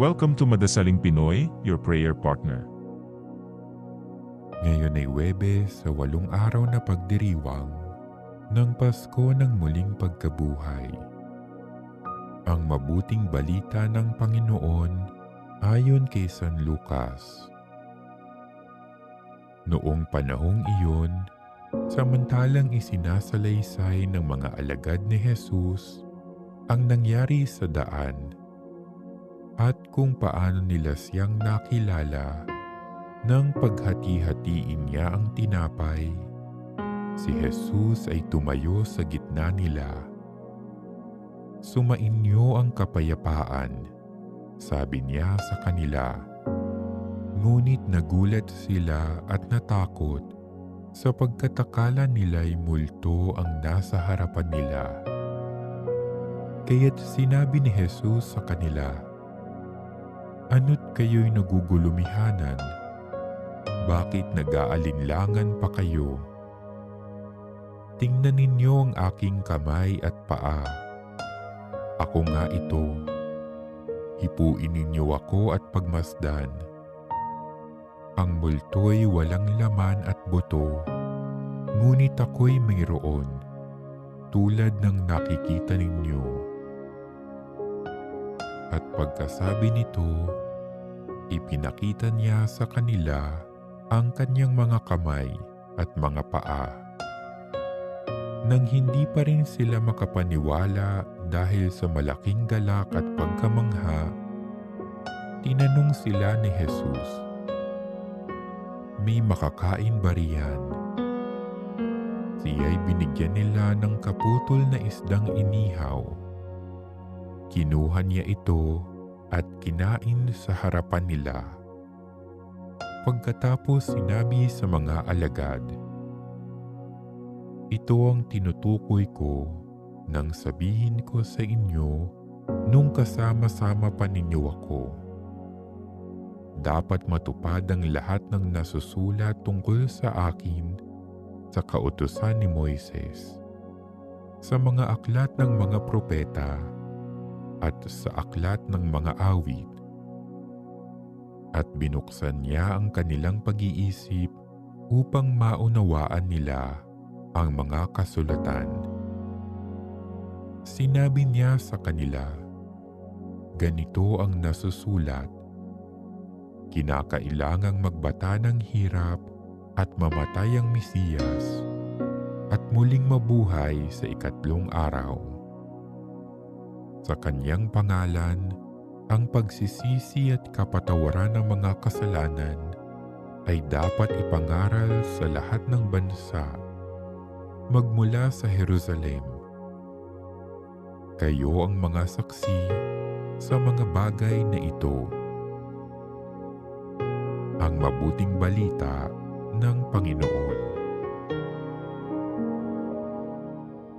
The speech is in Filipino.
Welcome to Madasaling Pinoy, your prayer partner. Ngayon ay Huwebes sa 8 araw na pagdiriwang ng Pasko ng muling pagkabuhay. Ang mabuting balita ng Panginoon ayon kay San Lucas. Noong panahong iyon, samantalang isinasalaysay ng mga alagad ni Jesus ang nangyari sa daan at kung paano nila siyang nakilala nang paghati-hatiin niya ang tinapay, si Jesus ay tumayo sa gitna nila. Sumainyo ang kapayapaan, sabi niya sa kanila. Ngunit nagulat sila at natakot sapagkat akala nila'y multo ang nasa harapan nila. Kaya't sinabi ni Jesus sa kanila, "Ano't kayo'y nagugulumihanan? Bakit nag-aalinlangan pa kayo? Tingnan ninyo ang aking kamay at paa. Ako nga ito. Hipuin ninyo ako at pagmasdan. Ang multo'y walang laman at buto, ngunit ako'y mayroon, tulad ng nakikita ninyo." At pagkasabi nito, ipinakita niya sa kanila ang kanyang mga kamay at mga paa. Nang hindi pa rin sila makapaniwala dahil sa malaking galak at pagkamangha, tinanong sila ni Jesus, "May makakain ba riyan?" Siya'y binigyan nila ng kaputol na isdang inihaw. Kinuha niya ito at kinain sa harapan nila. Pagkatapos sinabi sa mga alagad, "Ito ang tinutukoy ko nang sabihin ko sa inyo nung kasama-sama pa ninyo ako. Dapat matupad ang lahat ng nasusulat tungkol sa akin sa kautusan ni Moises, sa mga aklat ng mga propeta at sa aklat ng mga awit." At binuksan niya ang kanilang pag-iisip upang maunawaan nila ang mga kasulatan. Sinabi niya sa kanila, "Ganito ang nasusulat, kinakailangang magbata ng hirap at mamatay ang Mesiyas at muling mabuhay sa 3 araw. Sa kanyang pangalan, ang pagsisisi at kapatawaran ng mga kasalanan ay dapat ipangaral sa lahat ng bansa, magmula sa Jerusalem. Kayo ang mga saksi sa mga bagay na ito." Ang mabuting balita ng Panginoon.